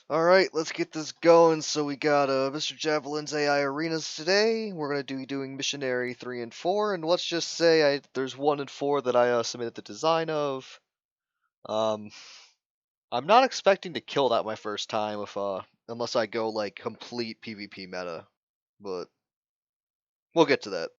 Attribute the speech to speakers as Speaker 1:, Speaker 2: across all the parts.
Speaker 1: Alright, let's get this going. So we got Mr. Javelin's AI Arenas today. We're going to be doing Missionari 3 and 4, and let's just say there's 1 and 4 that I submitted the design of. I'm not expecting to kill that my first time unless I go like complete PvP meta, but we'll get to that.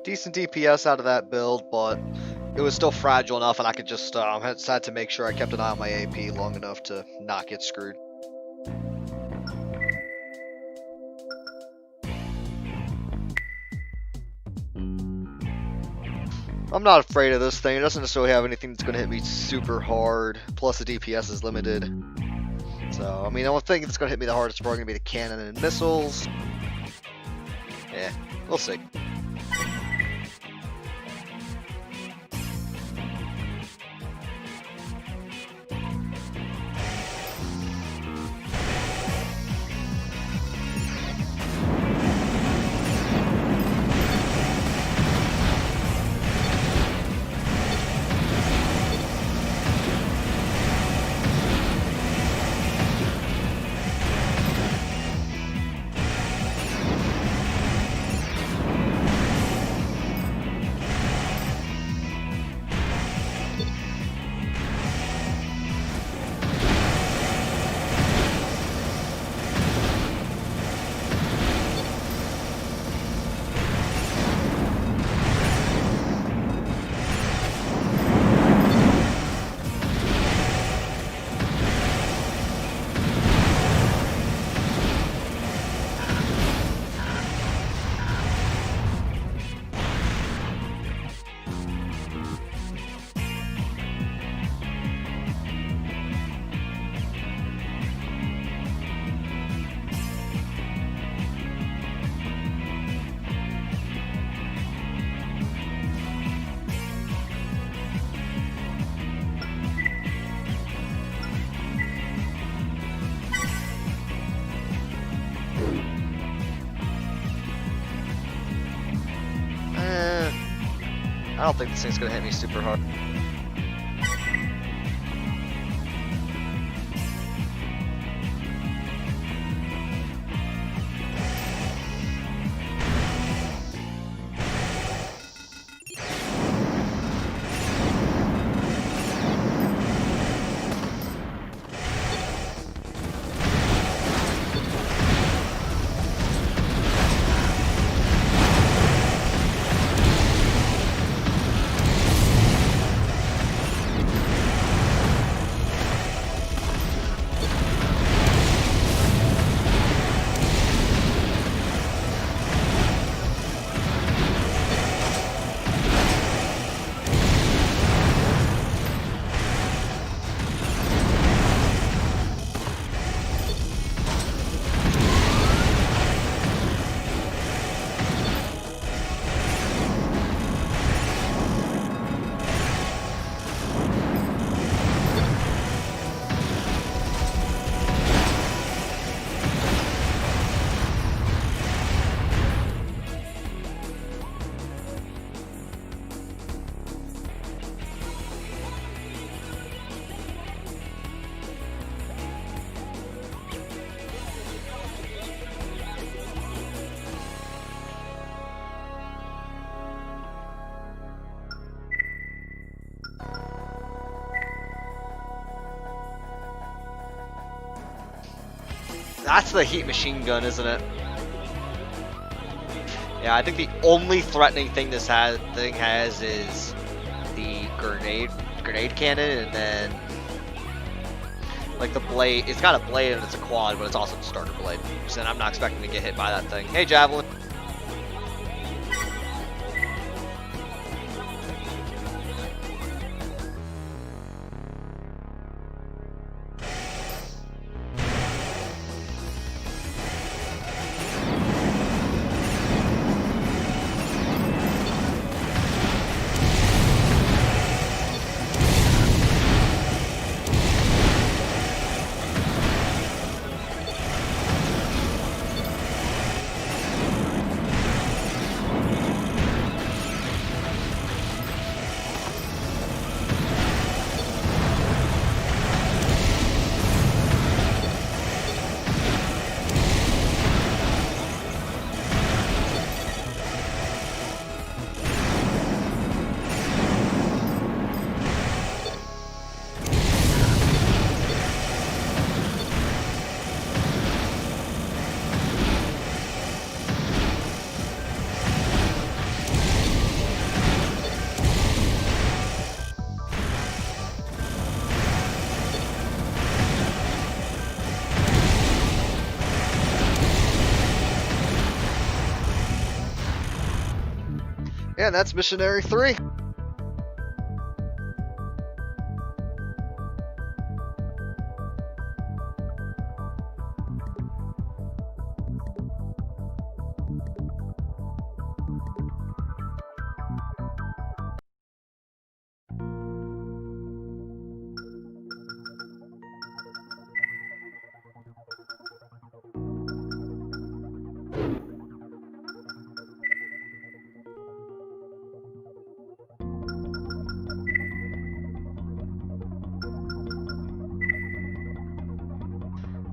Speaker 1: Decent DPS out of that build, but it was still fragile enough, and I could just had to make sure I kept an eye on my AP long enough to not get screwed. I'm not afraid of this thing. It doesn't necessarily have anything that's going to hit me super hard. Plus, the DPS is limited. So, I mean, the only thing that's going to hit me the hardest is probably going to be the cannon and missiles. Yeah, we'll see. I don't think this thing's gonna hit me super hard. That's the heat machine gun, isn't it? Yeah, I think the only threatening thing this thing has is the grenade cannon, and then like the blade. It's got a blade and it's a quad, but it's also the starter blade. So I'm not expecting to get hit by that thing. Hey, Javelin. Yeah, that's Missionari 3.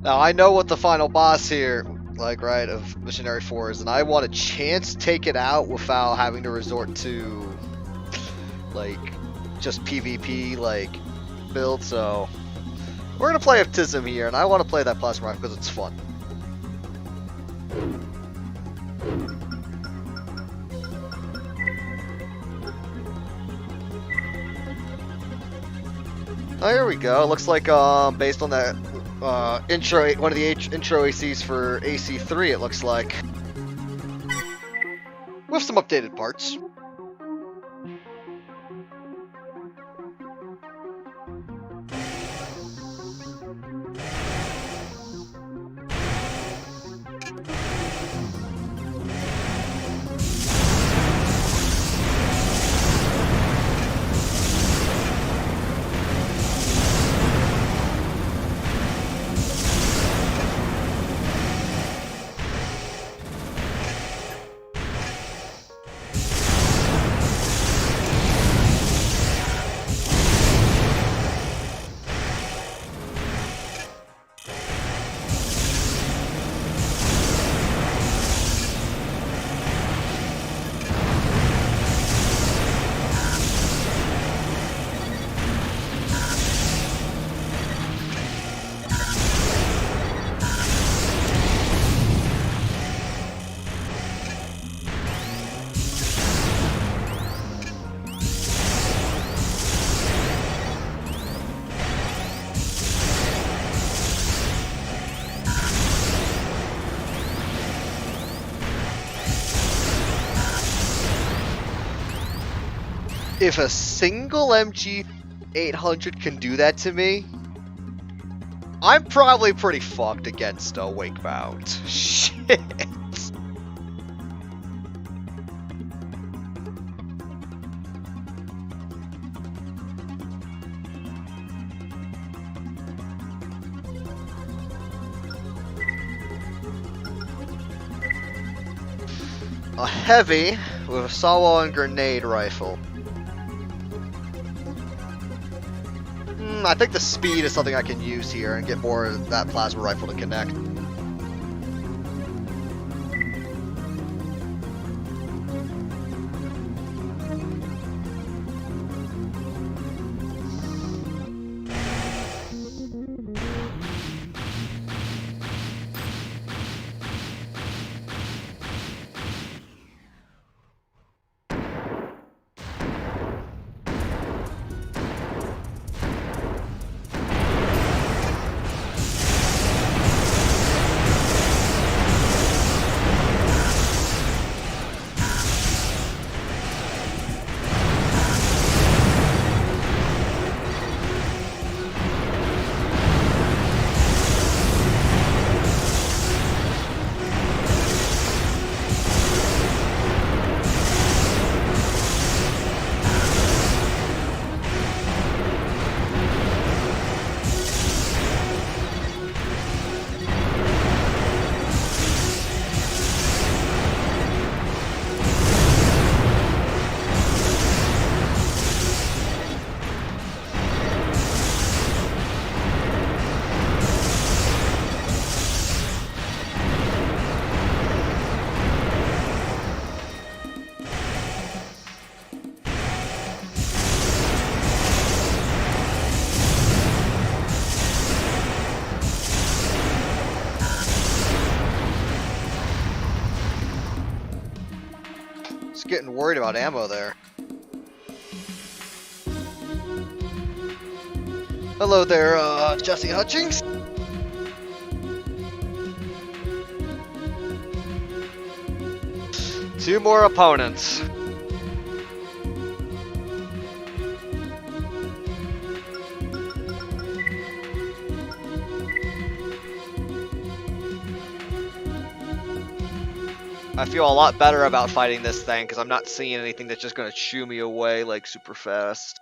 Speaker 1: Now, I know what the final boss here, like, right, of Missionari 4 is, and I want a chance to take it out without having to resort to, like, just PvP, like, build, so we're gonna play Optism here, and I want to play that plasma rifle because it's fun. Oh, here we go. It looks like, based on that intro, one of the intro ACs for AC3, it looks like, with some updated parts. If a single MG800 can do that to me, I'm probably pretty fucked against a Wakebound. Shit. A heavy with a saw and grenade rifle. I think the speed is something I can use here and get more of that plasma rifle to connect. getting worried about ammo there. Hello there, Jesse Hutchings. Two more opponents. I feel a lot better about fighting this thing because I'm not seeing anything that's just gonna chew me away like super fast.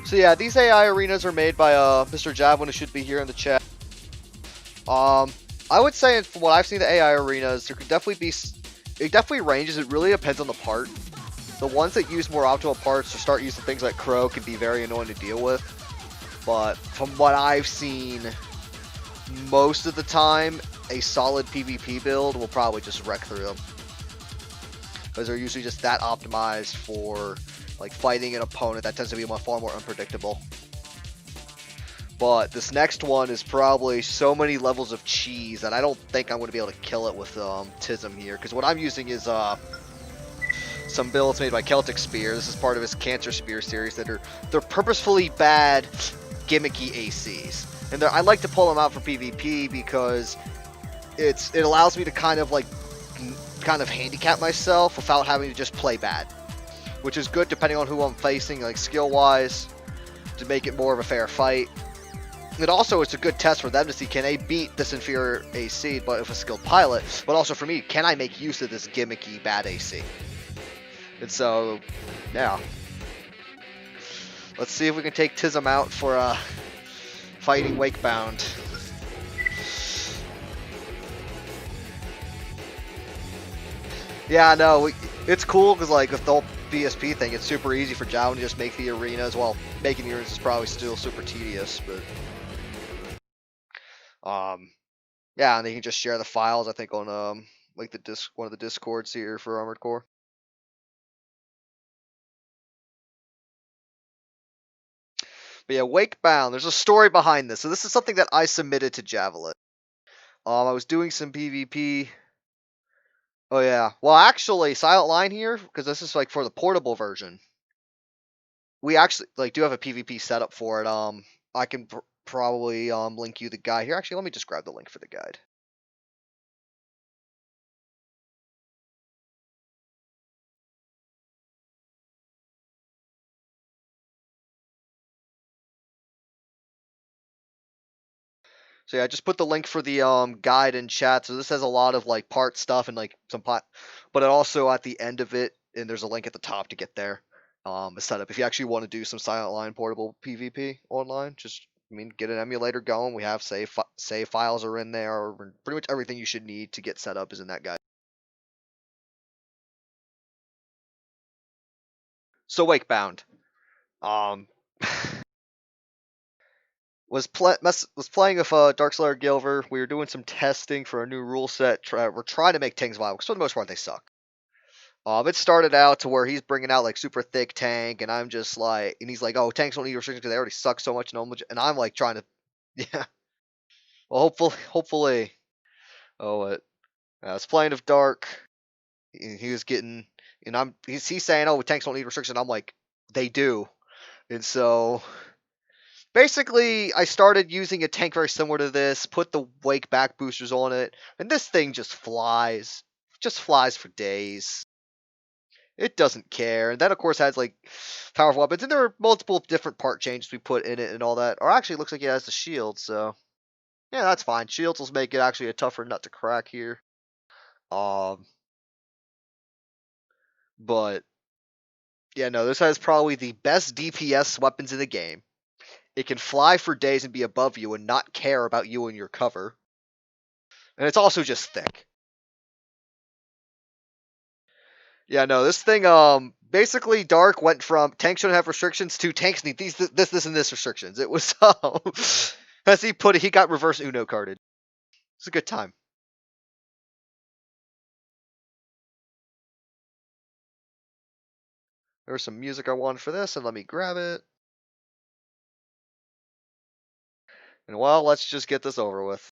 Speaker 1: So yeah, these AI arenas are made by Mr. Javelin, who should be here in the chat. I would say from what I've seen the AI arenas, there could definitely be, it definitely ranges. It really depends on the part. The ones that use more optimal parts or start using things like Crow can be very annoying to deal with. But from what I've seen, most of the time, a solid PvP build will probably just wreck through them. Because they're usually just that optimized for like fighting an opponent that tends to be far more unpredictable. But this next one is probably so many levels of cheese that I don't think I'm going to be able to kill it with Tism here. Because what I'm using is some builds made by Celtic Spear. This is part of his Cancer Spear series that they're purposefully bad, gimmicky ACs. And I like to pull them out for PvP because it allows me to kind of handicap myself without having to just play bad. Which is good depending on who I'm facing, like skill-wise, to make it more of a fair fight. And also, it's a good test for them to see, can they beat this inferior AC, but with a skilled pilot? But also for me, can I make use of this gimmicky bad AC? And so, yeah. Let's see if we can take Tism out for fighting Wakebound. Yeah, no, it's cool because like with the whole PSP thing, it's super easy for Javelin to just make the arenas. Well, making the arenas is probably still super tedious, but yeah, and they can just share the files. I think on like one of the discords here for Armored Core. But yeah, Wakebound. There's a story behind this. So this is something that I submitted to Javelin. I was doing some PvP. Oh yeah. Well, actually, Silent Line here because this is like for the portable version. We actually do have a PvP setup for it. I can probably link you the guide here. Actually, let me just grab the link for the guide. So yeah, I just put the link for the guide in chat. So this has a lot of like part stuff and like some pot, but it also at the end of it, and there's a link at the top to get there. A setup if you actually want to do some Silent Line portable PvP online. Just get an emulator going. We have save files are in there. Or pretty much everything you should need to get set up is in that guide. So Wakebound, was playing with Darkslayer Gilver. We were doing some testing for a new rule set. We're trying to make tanks viable because for the most part they suck. It started out to where he's bringing out like super thick tank, and I'm just like, and he's like, "Oh, tanks don't need restrictions because they already suck so much." And I'm like trying to, yeah. Well, hopefully. Oh, what? I was playing of Dark. He was getting, and he's saying, "Oh, tanks don't need restriction." I'm like, they do, and so basically, I started using a tank very similar to this. Put the wake back boosters on it, and this thing just flies for days. It doesn't care, and that of course has like powerful weapons, and there are multiple different part changes we put in it and all that. Or actually, it looks like it has the shield, so yeah, that's fine. Shields will make it actually a tougher nut to crack here. Um, but yeah, no, this has probably the best DPS weapons in the game. It can fly for days and be above you and not care about you and your cover. And it's also just thick. Yeah, no, this thing, basically Dark went from tanks shouldn't have restrictions to tanks need these, this, and this restrictions. It was, as he put it, he got reverse Uno carded. It's a good time. There was some music I wanted for this, and let me grab it. And well, let's just get this over with.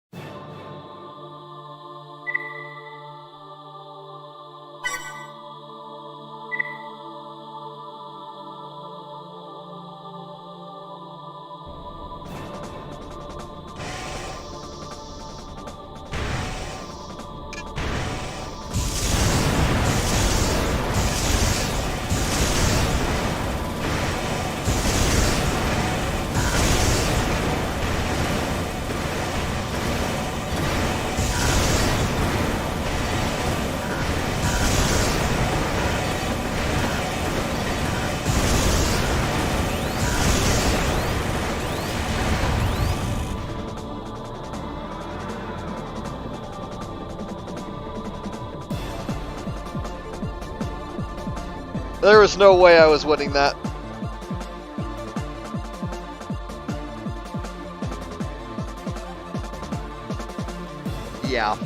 Speaker 1: There was no way I was winning that. Yeah.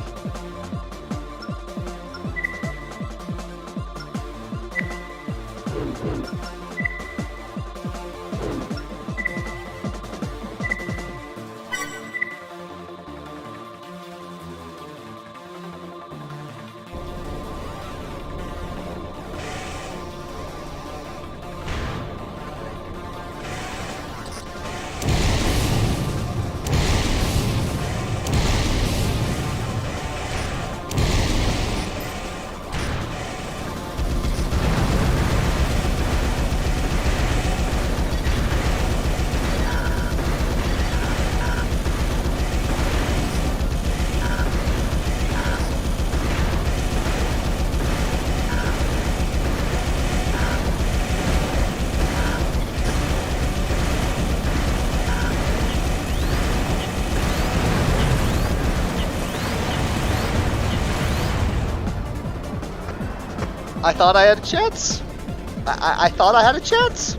Speaker 1: I thought I had a chance. I thought I had a chance.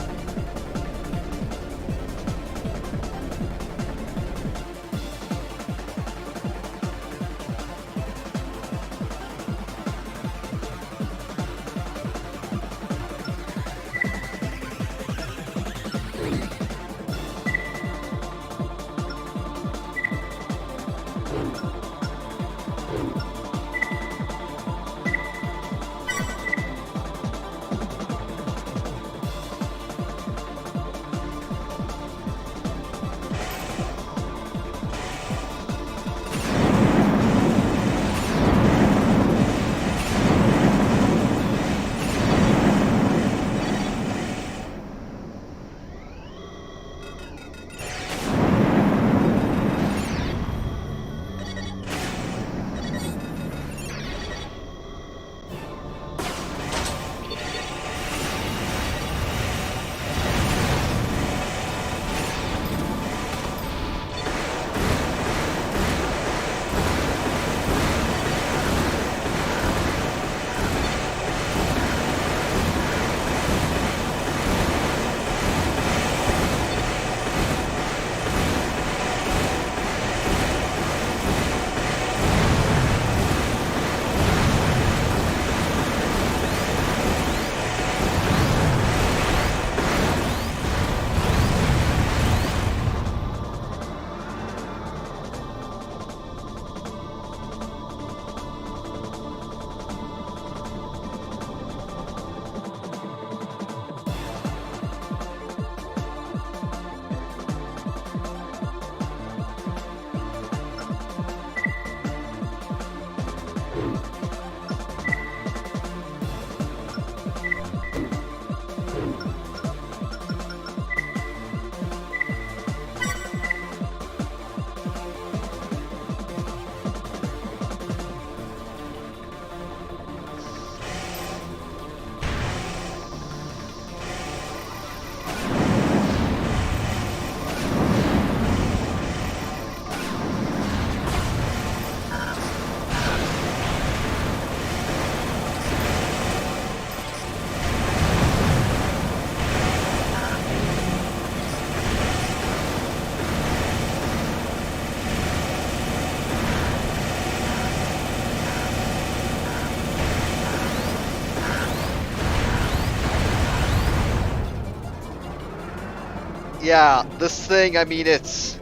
Speaker 1: Yeah, this thing, I mean, it's...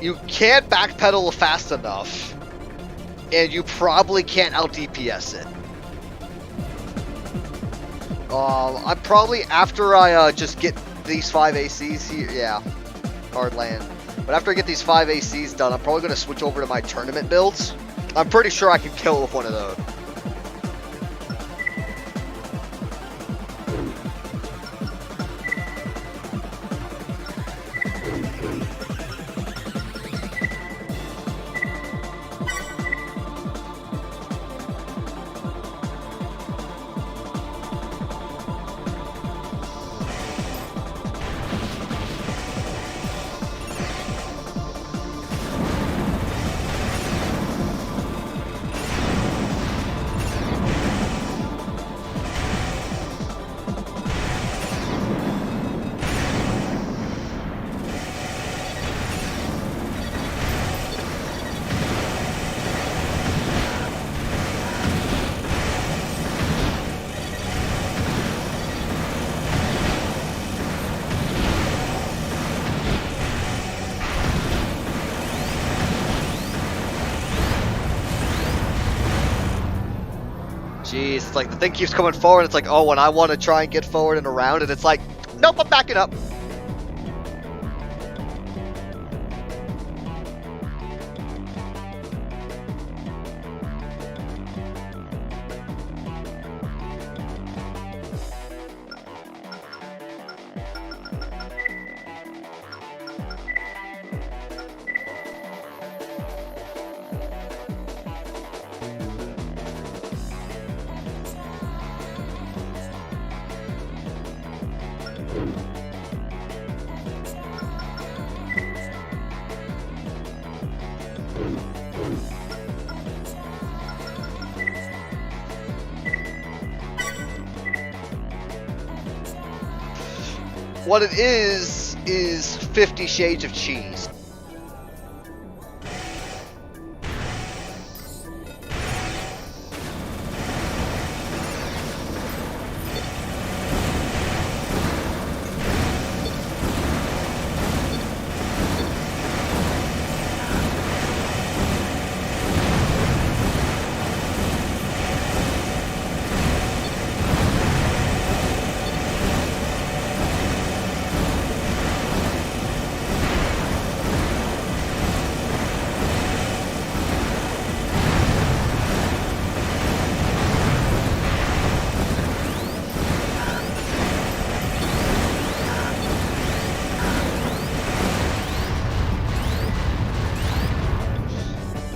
Speaker 1: You can't backpedal fast enough, and you probably can't out-DPS it. I'm probably, after I just get these 5 ACs here, yeah, hard land. But after I get these 5 ACs done, I'm probably going to switch over to my tournament builds. I'm pretty sure I can kill it with one of those. Jeez, it's like the thing keeps coming forward. It's like, oh, when I want to try and get forward and around it, it's like, nope, I'm backing up. What it is 50 Shades of Cheese.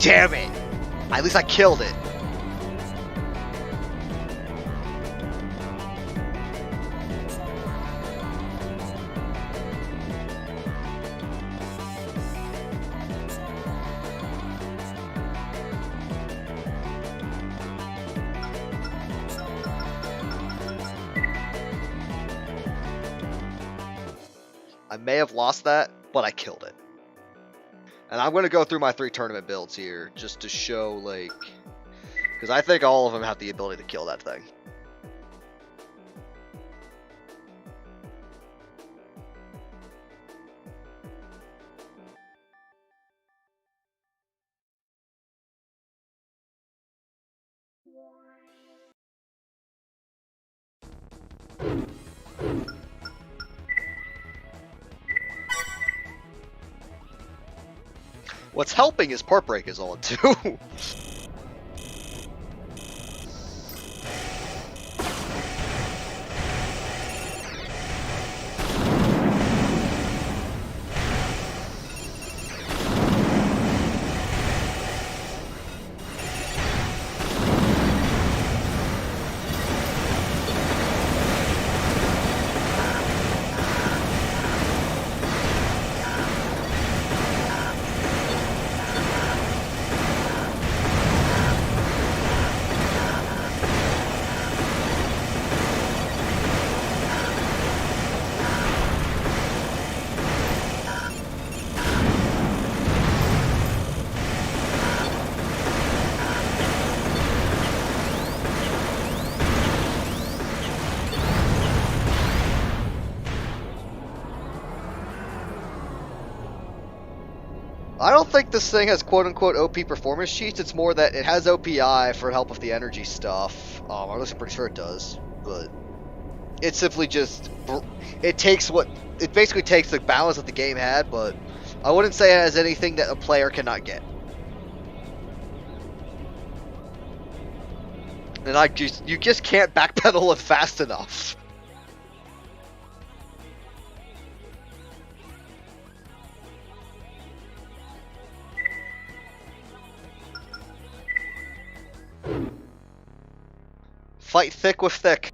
Speaker 1: Damn it! At least I killed it. I may have lost that, but I killed it. And I'm going to go through my 3 tournament builds here, just to show, like... Because I think all of them have the ability to kill that thing. What's helping is Port Break is on too. I don't think this thing has quote-unquote OP performance cheats. It's more that it has OPI for help with the energy stuff. I'm pretty sure it does, but it's simply just it basically takes the balance that the game had, but I wouldn't say it has anything that a player cannot get. And you just can't backpedal it fast enough. Fight thick with thick.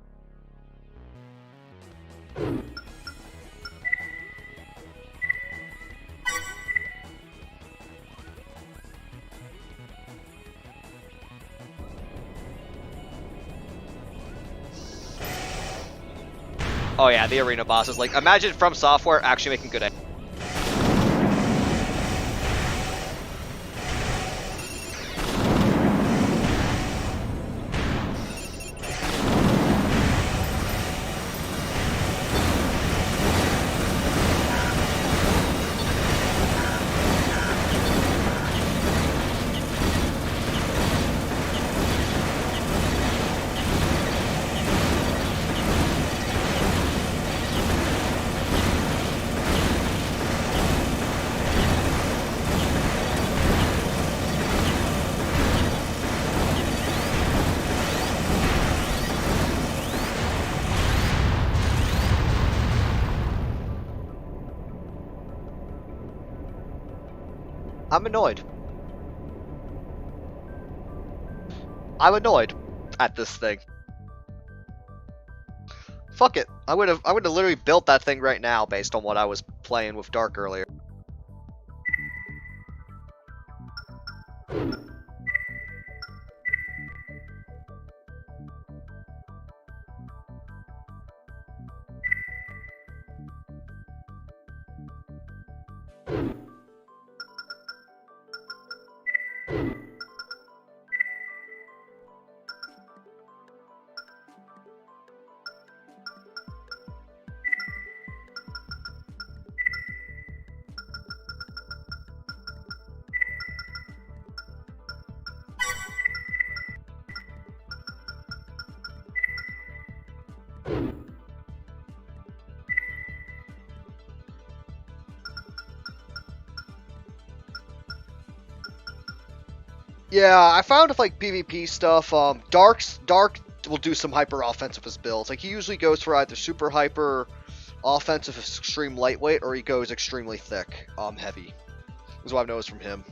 Speaker 2: Oh yeah, the arena bosses. Like, imagine From Software actually making good.
Speaker 1: I'm annoyed. I'm annoyed at this thing. Fuck it. I would have literally built that thing right now based on what I was playing with Dark earlier. Yeah, I found with like PvP stuff, Dark will do some hyper offensive as builds. Like he usually goes for either super hyper offensive extreme lightweight, or he goes extremely thick heavy. Is what I've noticed from him.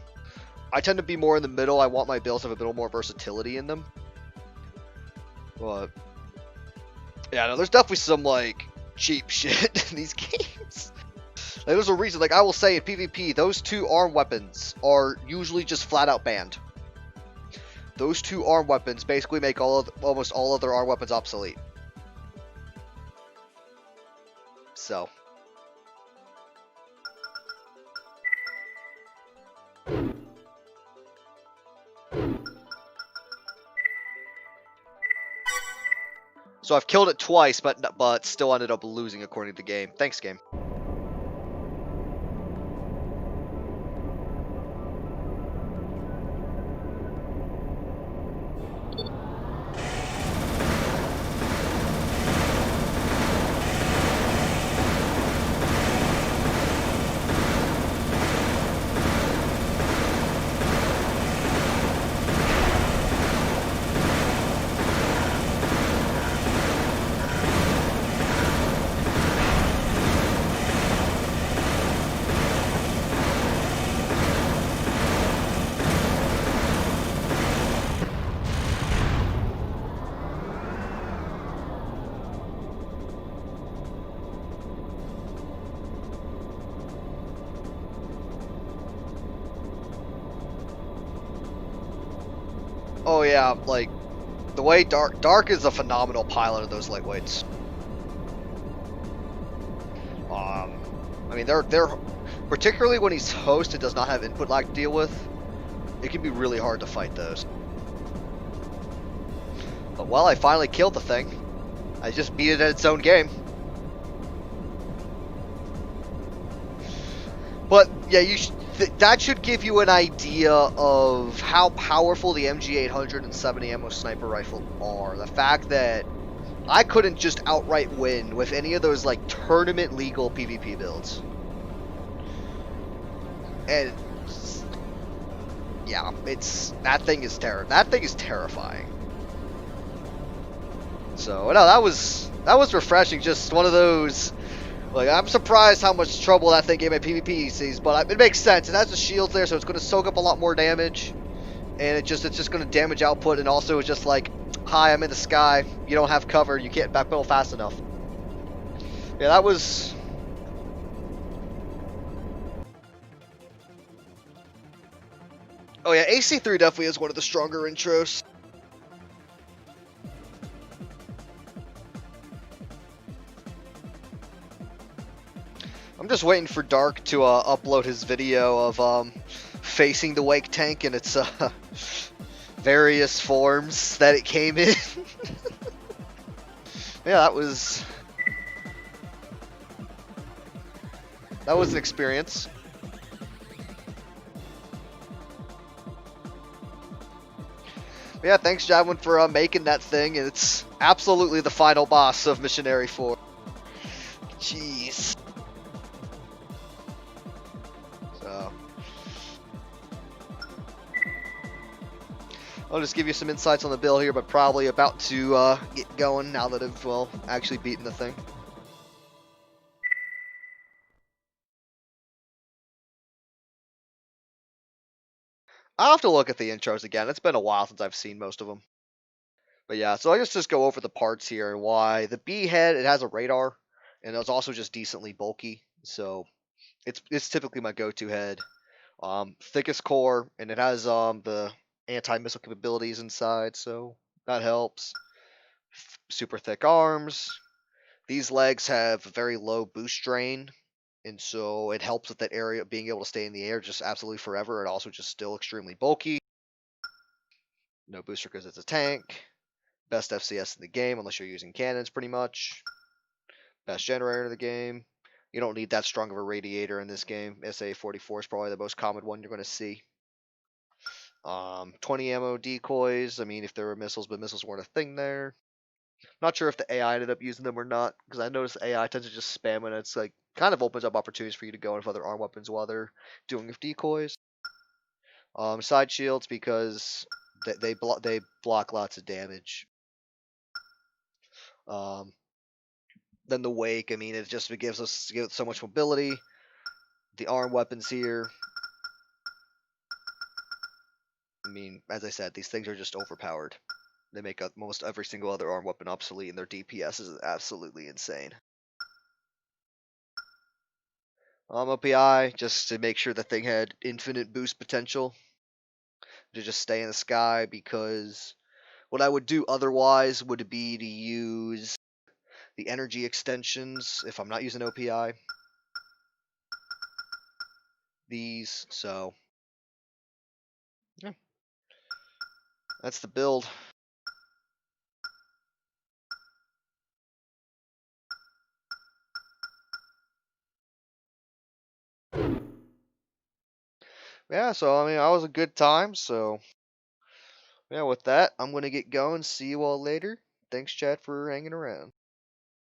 Speaker 1: I tend to be more in the middle. I want my builds to have a little more versatility in them. But yeah, no, there's definitely some like cheap shit in these games. Like, there's a reason. Like I will say in PvP, those two arm weapons are usually just flat out banned. Those two arm weapons basically make almost all other arm weapons obsolete. So. So I've killed it twice, but still ended up losing according to the game. Thanks, game. Oh yeah, like the way Dark is a phenomenal pilot of those lightweights. I mean they're particularly when he's host and does not have input lag to deal with. It can be really hard to fight those. But well, I finally killed the thing. I just beat it at its own game. But yeah, that should give you an idea of how powerful the MG800 and 70 ammo sniper rifle are. The fact that I couldn't just outright win with any of those like tournament legal PvP builds. And yeah, that thing is terrifying. So no, that was refreshing. Just one of those. Like, I'm surprised how much trouble that thing gave my PvP sees, but it makes sense. It has the shields there, so it's going to soak up a lot more damage, and it's just going to damage output, and also it's just like, hi, I'm in the sky. You don't have cover. You can't backpedal fast enough. Yeah, that was. Oh yeah, AC3 definitely is one of the stronger intros. I'm just waiting for Dark to upload his video of facing the Wake tank in its various forms that it came in. Yeah, that was an experience. Yeah, thanks Javelin for making that thing, and it's absolutely the final boss of Missionari 4. Jeez. So I'll just give you some insights on the build here, but probably about to get going now that I've, well, actually beaten the thing. I'll have to look at the intros again. It's been a while since I've seen most of them. But yeah, so I guess just go over the parts here and why. The B head, it has a radar, and it's also just decently bulky, so it's typically my go-to head. Thickest core, and it has the anti-missile capabilities inside, so that helps. Super thick arms. These legs have a very low boost drain, and so it helps with that area being able to stay in the air just absolutely forever, and also just still extremely bulky. No booster because it's a tank. Best FCS in the game, unless you're using cannons, pretty much. Best generator in the game. You don't need that strong of a radiator in this game. SA-44 is probably the most common one you're going to see. 20 ammo decoys. I mean, if there were missiles, but missiles weren't a thing there. Not sure if the AI ended up using them or not, because I noticed the AI tends to just spam and it's like kind of opens up opportunities for you to go in with other arm weapons while they're doing with decoys. Side shields because they block lots of damage. Then the wake, I mean, it gives us so much mobility. The arm weapons here. I mean, as I said, these things are just overpowered. They make almost every single other arm weapon obsolete, and their DPS is absolutely insane. OPI, just to make sure the thing had infinite boost potential. To just stay in the sky, because what I would do otherwise would be to use the energy extensions if I'm not using OPI. These, so yeah. That's the build. Yeah, so I mean, I was a good time, so yeah, with that, I'm gonna get going. See you all later. Thanks, chat, for hanging around.